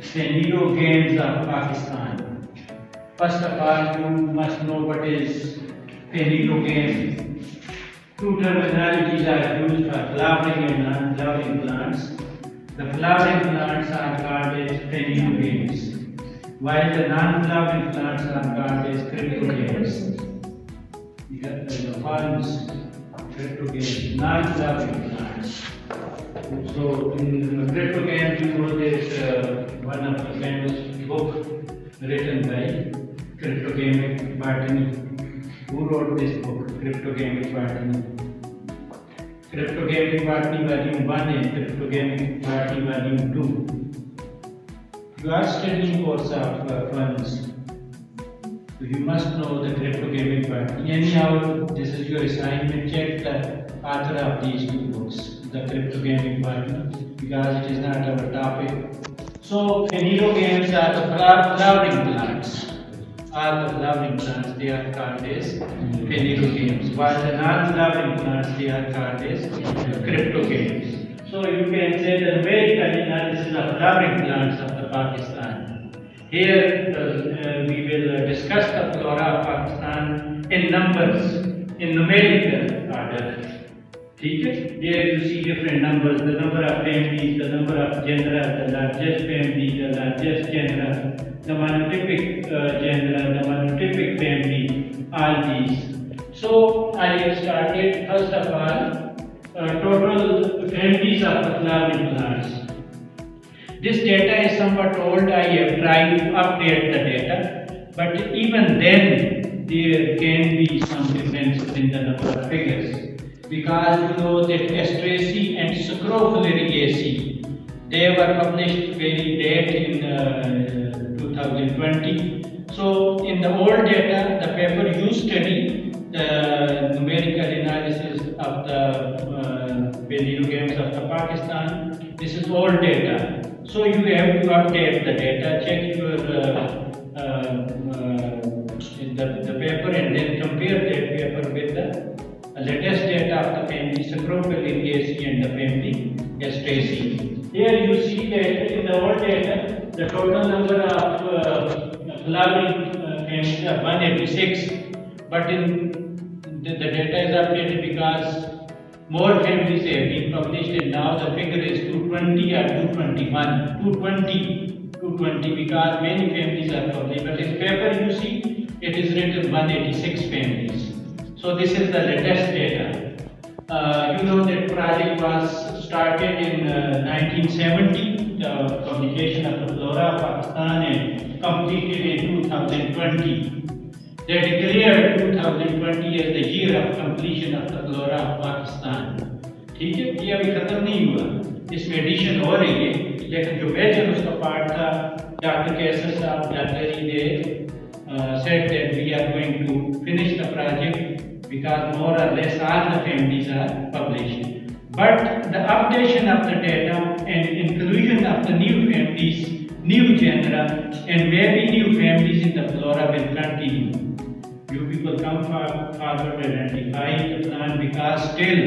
Phanerogams of Pakistan. First of all, you must know what is Phanerogam. Two terminologies are used for flowering and non-flowering plants. The flowering plants are called as Phanerogams, while the non-flowering plants are called as cryptogams. The forms cryptogams, non-flowering plants. So in cryptogams, you know there's one of the famous book written by cryptogamic botany. Who wrote this book? Cryptogamic botany. Cryptogamic botany volume 1 and cryptogamic botany volume 2. You are studying course of funds. So you must know the cryptogamic botany. Anyhow, this is your assignment. Check the author of these two books, the cryptogamic botany, because it is not our topic. So phanerogams are the flowering plants. All the flowering plants, they are called as phanerogams, while the non-flowering plants, they are called as cryptogams. So you can say the numerical analysis of flowering plants of the Pakistan. Here we will discuss the Flora of Pakistan in numbers, in numerical order. There you see different numbers, the number of families, the number of genera, the largest family, the largest genera, the monotypic genera, the monotypic family, all these. So I have started first of all total families of the flowering plants. This data is somewhat old. I have tried to update the data, but even then there can be some difference in the number of figures. Because you know that Asteraceae and Scrofulariaceae, they were published very late in 2020. So in the old data, the paper you study, the numerical analysis of the phanerogams of the Pakistan, this is old data. So you have to update the data, check your the paper and then compare that paper with the latest data of the family Scrofulariaceae and the family Asteraceae. Here you see that in the old data, the total number of flowering families are 186, but in the data is updated because more families have been published and now the figure is 220 or 221. 220 because many families are published, but in paper you see it is written 186 families. So this is the latest data. You know that project was started in 1970, the publication of the Flora of Pakistan, and completed in 2020. They declared 2020 as the year of completion of the Flora of Pakistan. ठीक है, ये अभी खत्म नहीं हुआ, इसमें addition हो रही है, लेकिन जो मेजर उसका पार्ट था, डॉक्टर केसर साहब said that we are going to finish the project because more or less all the families are published. But the updation of the data and inclusion of the new families, new genera, and maybe new families in the flora will continue. You people come forward and identify the plant because still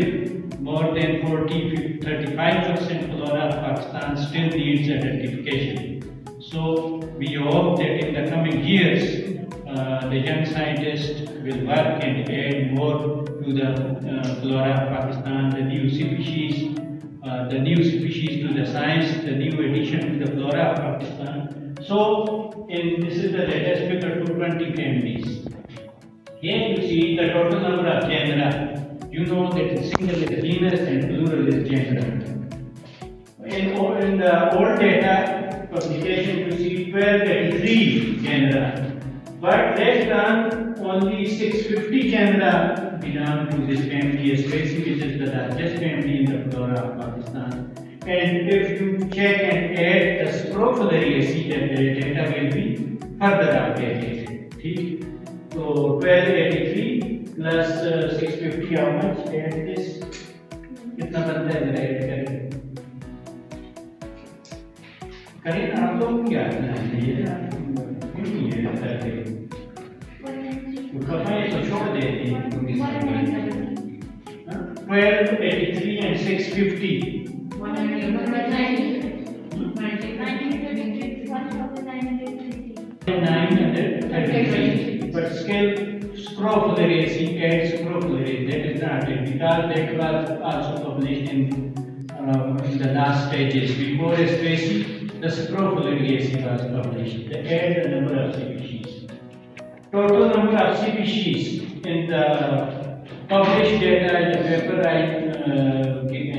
more than 35% flora of Pakistan still needs identification. So we hope that in the coming years, the young scientists will work and add more to the flora of Pakistan, the new species to the science, the new addition to the flora of Pakistan. So, this is the latest figure, 220 families. Here you see the total number of genera. You know that single is genus and plural is genera. In the old data publication, you see 1283 genera. But later on, only 650 genera belong to this family, Asteraceae, which is the largest family in the flora of Pakistan. And if you check and add the Scrofulariaceae, then the data will be further updated. So 1283 plus 650, how much? Add this. कितना बनता है जरा add करें. करें ना आप लोग क्या ये ना क्यों ये करते हैं? कमाई तो छोड़ देते हैं 1283 and 650. 190. 933, but still scrofulariaceae and scrofulariaceae, that is not it, because that was also published in the last stages. Before Astraceae, the scrofulariaceae was published. They add the number of species. Total number of species in the published data in the paper I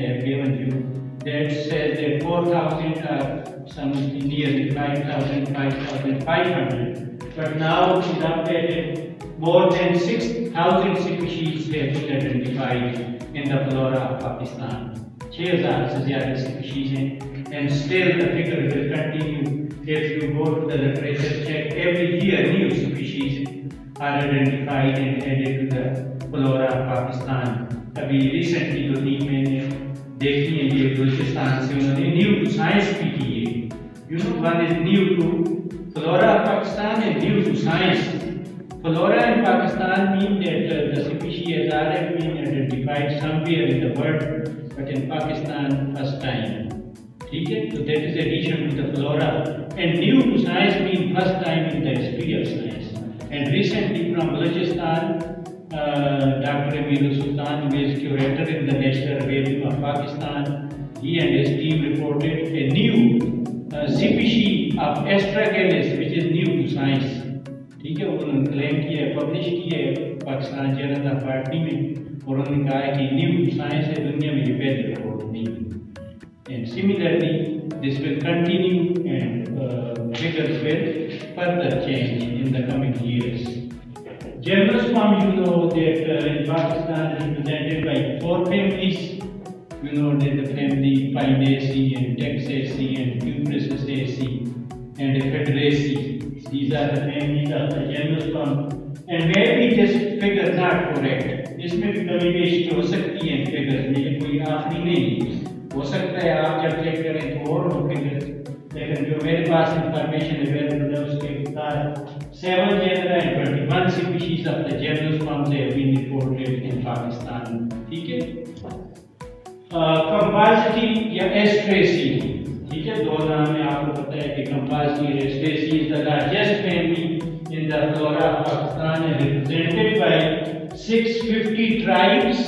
have given you, that says that 4,000 are something nearly 5,000, 5,500. But now it is updated, more than 6,000 species have been identified in the flora of Pakistan. 6,000 से ज़्यादा species हैं, and still the figure will continue. If you go to the literature check, every year new species are identified and added to the flora of Pakistan. अभी recently जो team मैंने देखी है ये बलूचिस्तान से, उन्होंने new to science भी की है. You know, one is new to flora of Pakistan and new to science. Flora in Pakistan mean that the species are being identified somewhere in the world, but in Pakistan first time. Okay? So that is addition to the flora. And new to science means first time in the history of science. And recently from Balochistan, Dr. Amir Sultan, who is curator in the National Museum of Pakistan, he and his team reported a new species of astragalus, which is new to science. ठीक है, उन्होंने claim किया है, publish किया है Pakistan journal of botany में, और उन्होंने कहा है कि न्यू टू साइंस है, दुनिया में ये पहली रिपोर्ट नहीं है. And similarly, this will continue and figures will further change in the coming years. Gymnosperm, you know that in Pakistan is represented by 4 families. You know that the family Phanerogamus and Texaceae and Cupressaceae and Phanerogames. These are the families of the gymnosperm. And maybe this figure not correct. इसमें भी कमी पेशी हो सकती है figures में, ये कोई आखिरी नहीं. हो सकता है आप जब चेक करें तो और हो फिगर्स, लेकिन जो मेरे पास इंफॉर्मेशन अवेलेबल है उसके अनुसार 7 genera and 21 species of the gymnosperms have been reported in Pakistan. ठीक है. कंपासिटी या एस्ट्रेसी, ठीक है, दो नाम में आपको पता है कि कंपासिटी और Asteraceae is the largest family in the flora of Pakistan and represented by 650 tribes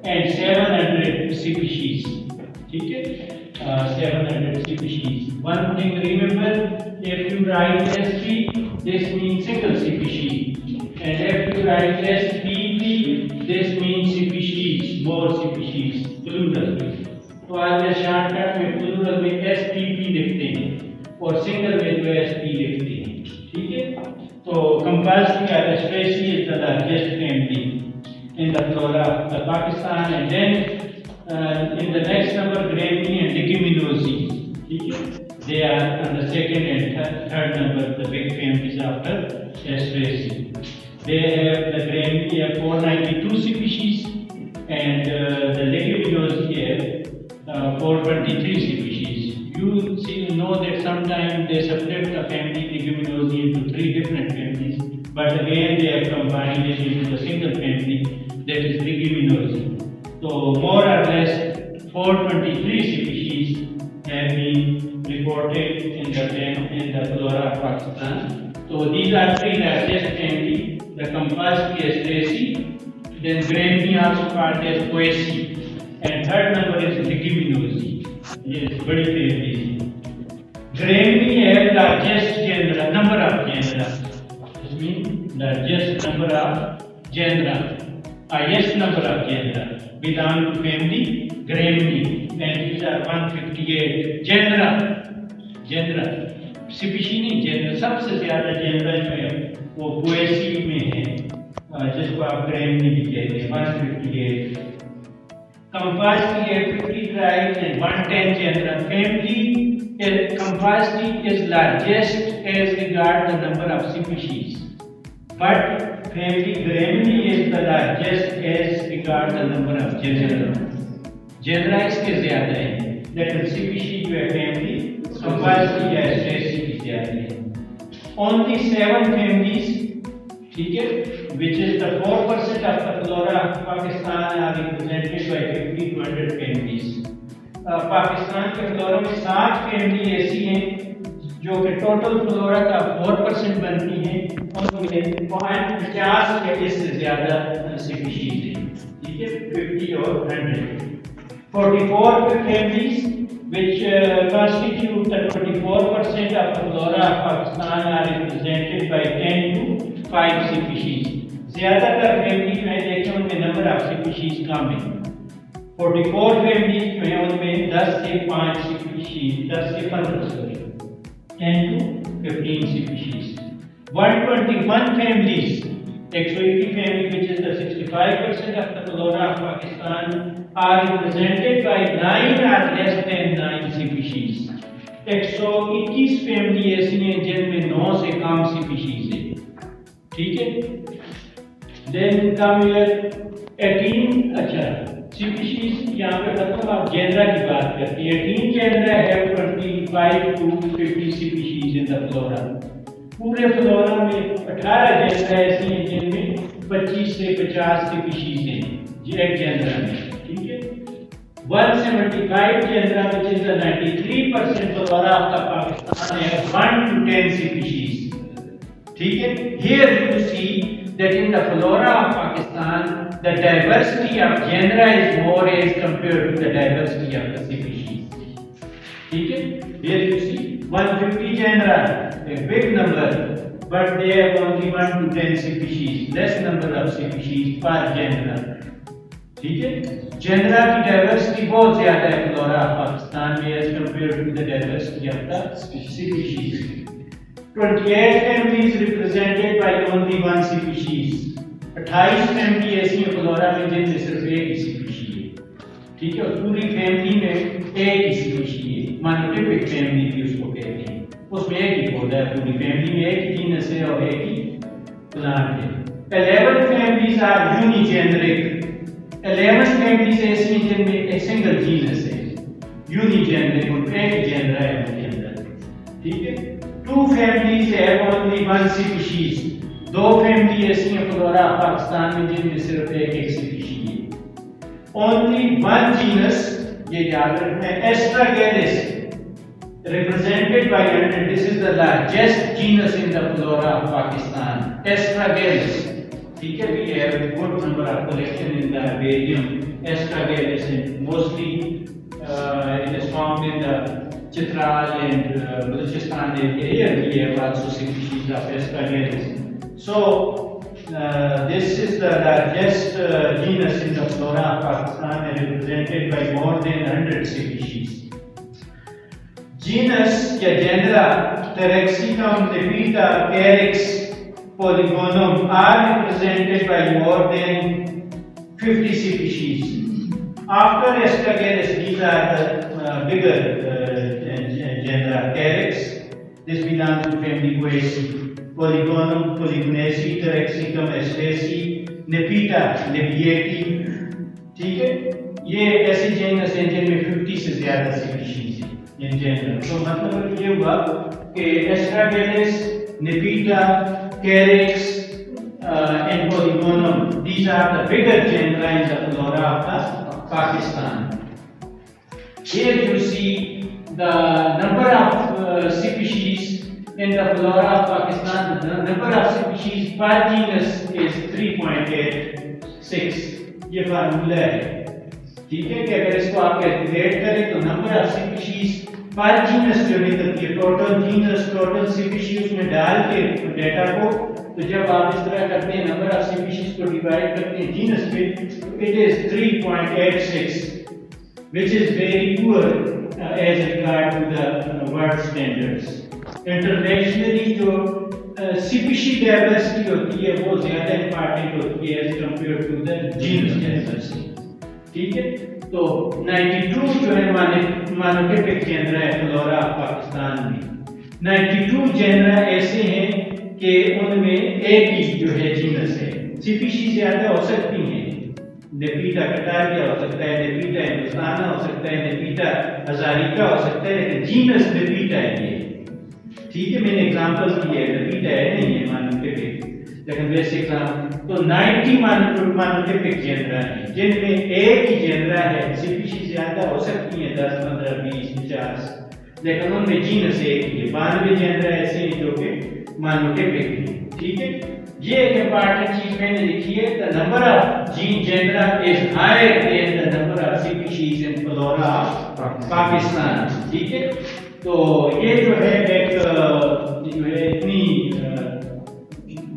and 700 species. ठीक है, 700 species. One thing remember, if you write SP, this means single species, and if you write SPP, this means species, more species, plural. तो आज shortcut में plural में SPP लिखते हैं और single में जो SP लिखते हैं. ठीक है, तो कंपासिटी या Asteraceae is the largest family in the flora of Pakistan, and then in the next number Gramineae and Leguminosae. ठीक है, they are on the second and third number, the big families after Astraceae. They have the Gramineae have 492 species and the Leguminosae have 423 species. You know that sometimes they separate the family Leguminosae into 3 different families, but again they have combined it into a single family, that is Leguminosae. So more or less 423 species have been reported in the flora of Pakistan. So these are 3 largest families: the Compassaceae, Astraceae, then Gramineae also called as Poaceae, and third number is Leguminosae. Yes, very family. Gramineae have largest number of genera. This means largest number of genera, highest number of genera belong to family Gramineae, and these are 158 genera. Species नहीं, general सबसे ज्यादा general जो है वो Poaceae में है, जिसको आप ग्रैमिनी भी कहते हैं, 158. Compassaceae 50 tribes and 110 genera. Family Compassaceae is largest as regard the number of species, but family Gramineae is the largest as regard the number of genera. Genera इसके ज्यादा है, लेकिन species जो है family Compassaceae या Astraceae की ज्यादा है. Only 7 families, ठीक है, which is the 4% of the flora of Pakistan are represented by 50 to 100 families. Pakistan के फ्लोरा में 60 फैमिली ऐसी हैं जो कि टोटल फ्लोरा का 4% बनती हैं, उनमें 50 या इससे ज़्यादा स्पीशीज हैं, ठीक है, 50 और 100। 44 families which constitute the 24% of the flora of Pakistan are represented by 10 to 5 species. ज़्यादातर फैमिली जो है देखें उनमें नंबर ऑफ स्पीशीज कम है। 44 फैमिली जो है उनमें 10 से 5 स्पीशीज, 10 से 15 sorry 10 to 15 species. 121 families, 180 family which is the 65% of the flora of Pakistan are represented by 9 or less than 9 species. 121 family ऐसी हैं जिनमें 9 से कम स्पीशीज है, ठीक है। देन कम 18, अच्छा स्पीशीज यहाँ पे खत्म, आप जेनरा की बात करते हैं। 18 जेनरा है, 25 to 50 species in the flora. पूरे फ्लोरा में 18 जेनरा ऐसी हैं जिनमें 25 से 50 स्पीशीज हैं एक जेनरा में, ठीक है। 175 genre which is the 93% flora of the Pakistan have 1 to 10 species, ठीक है। Here you see that in the flora of Pakistan the diversity of genera is more as compared to the diversity of the species, ठीक है। Here you see 150 genera, a big number, but they have only 1 to 10 species, less number of species per genera, ठीक है। Genre की diversity बहुत ज्यादा है flora of Pakistan में as compare to the diversity of the species. 28 families represented by only 1 species. 28 family ऐसी हैं flora में जिनमें सिर्फ एक ही स्पीशीज है, ठीक है, और पूरी फैमिली में एक ही स्पीशीज है, मोनोटिपिक फैमिली भी उसको कहते हैं, उसमें एक ही पौधा है, पूरी फैमिली में एक ही जीनस है और एक ही प्लांट है। 11 फैमिलीज आर यूनिजेनरिक। 11 फैमिलीज ऐसी हैं जिनमें एक सिंगल जीनस है, यूनिजेनरिक, उनका एक ही जेनरा है उनके अंदर, ठीक है। 2 families have only 1 species. 2 family ऐसी हैं फ्लोरा ऑफ पाकिस्तान में जिनमें सिर्फ एक स्पीशीज है। ओनली 1 जीनस, ये याद रखना है, एस्ट्रागेलिस represented by 100, this is the largest genus in the flora of Pakistan, Astragalus, ठीक है। We have a good number of collection in the aquarium, Astragalus, and mostly it is found in the Chitral and Balochistan area. Here we have also species of Astragalus. So this is the largest genus in the flora of Pakistan, represented by more than 100 species. Genus या genera Phanerogams, Nepeta, Carex, Polygonum are represented by more than 50 species. After Astragalus, these are the bigger genera. Carex, this belongs to family Poaceae. Polygonum, Polygonaceae, Phanerogams, Astraceae, Nepeta, Nepiaceae, ठीक है। ये ऐसी genus हैं जिनमें 50 से ज्यादा species हैं in general. तो मतलब ये हुआ कि Astragalus, Nepeta, Carex and Polygonum, these are the bigger genera in the flora of the Pakistan. Here you see the number of species in the flora of Pakistan. The number of species per genus is 3.86. ये formula है, ठीक है, कि अगर इसको आप calculate करें तो नंबर ऑफ स्पीशीज पर जीनस जो निकलती है, टोटल जीनस, टोटल स्पीशीज में डाल के डेटा को, तो जब आप इस तरह करते हैं नंबर ऑफ स्पीशीज को डिवाइड करते हैं जीनस पे, it is 3.86, which is very poor as regard to the world standards. Internationally जो स्पीशीज डाइवर्सिटी होती है वो ज्यादा इंपॉर्टेंट होती है as compare to the genus diversity, ठीक है। तो 92 जो है मोनोटिपिक जेनरा है फ्लोरा ऑफ पाकिस्तान में। 92 जेनरा ऐसे हैं कि उनमें एक ही जो है जीनस है। स्पीशीज ज्यादा हो सकती हैं, नेपीटा कटारिया हो सकता है, नेपीटा हिंदुस्ताना हो सकता है, नेपीटा हजारिका हो सकता है, लेकिन जीनस नेपीटा है ये, ठीक है। मैंने एग्जांपल्स दिए, नेपीटा है नहीं है मोनोटिपिक, लेकिन वैसे एग्जांपल तो 90 मोनोटिपिक जेनरा है जिनमें एक ही जेनरा है। स्पीशीज ज्यादा हो सकती हैं, 10, 15, 20, 50, लेकिन उनमें जीनस एक ही है। 92 जेंडर ऐसे हैं जो कि मोनोटिपिक हैं, ठीक है। ये एक इंपॉर्टेंट चीज मैंने लिखी है, the number of genera is higher than the number of species in flora of Pakistan, ठीक है। तो ये जो है एक जो है इतनी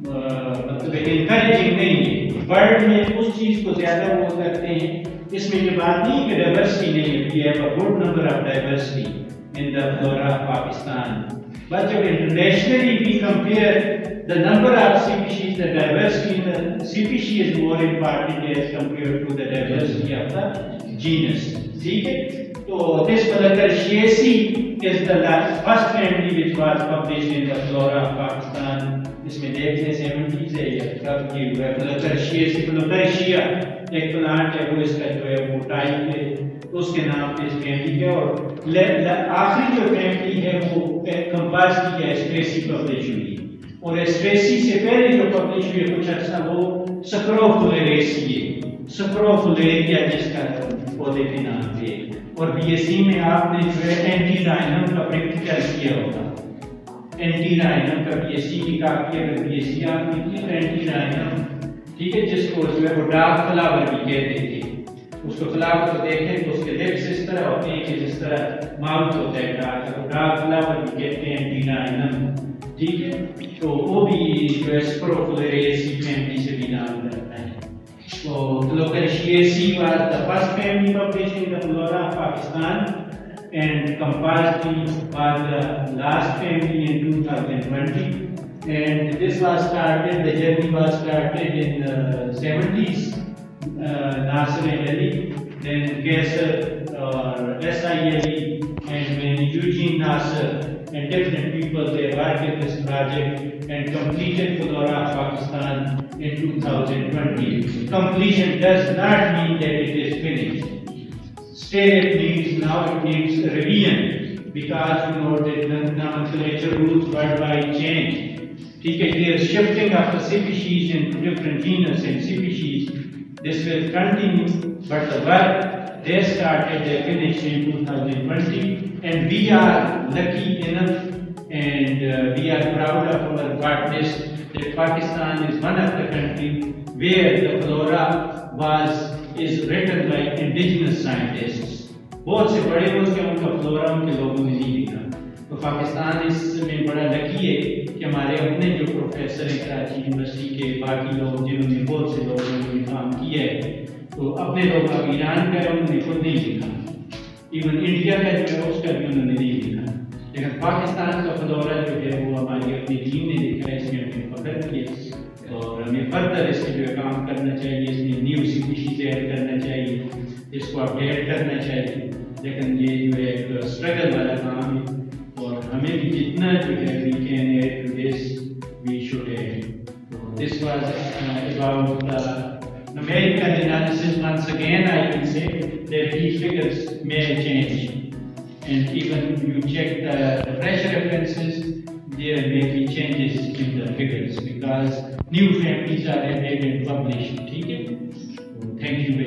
मतलब इनकरेजिंग नहीं है। वर्ल्ड में उस चीज को ज्यादा वो करते हैं, इसमें ये बात नहीं कि डाइवर्सिटी नहीं है, we have a good number of diversity in the flora of Pakistan, but जब internationally we compare the number of species, the diversity in the species is more important as compared to the diversity of the genus, ठीक है। तो this Plantwise is the first family which was published in the Flora of Pakistan, इसमें देख लें 70s है या कब ये हुआ। Plantwise एक प्लांट है, वो इसका जो है वो टाइप है, उसके नाम पे इस फैमिली के, और आखिरी जो फैमिली है वो कंपास की है स्ट्रेसी पब्लिश हुई, और स्ट्रेसी से पहले जो पब्लिश हुई कुछ अर्सा वो सक्रोफुलेरेसी है, सक्रोफुलेरिया जिसका पौधे के नाम पे। और बीएससी में आपने जो है एंटीराइनम का प्रैक्टिकल किया होगा, एंटीराइनम का बीएससी की काफी, अगर बीएससी आपने की तो एंटीराइनम, ठीक है, जिसको जो है वो डार्क फ्लावर भी कहते थे। उसको फ्लावर को देखें तो उसके लिप्स इस तरह होते हैं कि जिस तरह माउथ होता है डार्क, तो डार्क फ्लावर भी कहते हैं एंटीराइनम, ठीक है। तो वो भी जो है स्क्रोफुलेरेसी फैमिली से भी नाम करता है। तो Plantwise was the first family published in the Flora of Pakistan, and Compasty was the last family in 2020. And this was started, the journey was started in the 70s, Nasser and Ali, then Kaisar or SILE, and when Eugene Nasser and different people they worked in this project and completed Flora of Pakistan in 2020. Completion does not mean that it is finished. Still it needs revision, because you know that the nomenclature rules worldwide change. There is shifting of the species into different genus and species. This will continue, but the work they started, they finished in 2020, and we are lucky enough and we are proud of our partners that Pakistan is one of the countries where the flora is written by indigenous scientists. बहुत से बड़े मुल्क हैं उनका flora उनके लोगों ने नहीं लिखा, तो पाकिस्तान इसमें बड़ा लकी है कि हमारे अपने जो प्रोफेसर हैं कराची यूनिवर्सिटी के, बाकी लोग जिन्होंने बहुत से लोगों ने काम किया है, तो अपने लोग अब ईरान का उन्होंने खुद नहीं लिखा, इवन इंडिया का जो है उसका भी उन्होंने नहीं लिखा, लेकिन पाकिस्तान का फ्लोरा जो है वो हमारी अपनी टीम ने लिखा है, इसमें हमने पकड़ किया और हमें फर्दर इसके जो है काम करना चाहिए, इसमें न्यू स्पीशीज ऐड करना चाहिए, इसको अपडेट करना चाहिए। लेकिन ये जो है एक स्ट्रगल वाला काम है और हमें भी जितना जो है we can add to this we should add. So this was about numerical analysis. Once again I can say that these figures may change, and even you check the fresh references, there may be changes in the figures because new families are added and published. Okay? So thank you very much.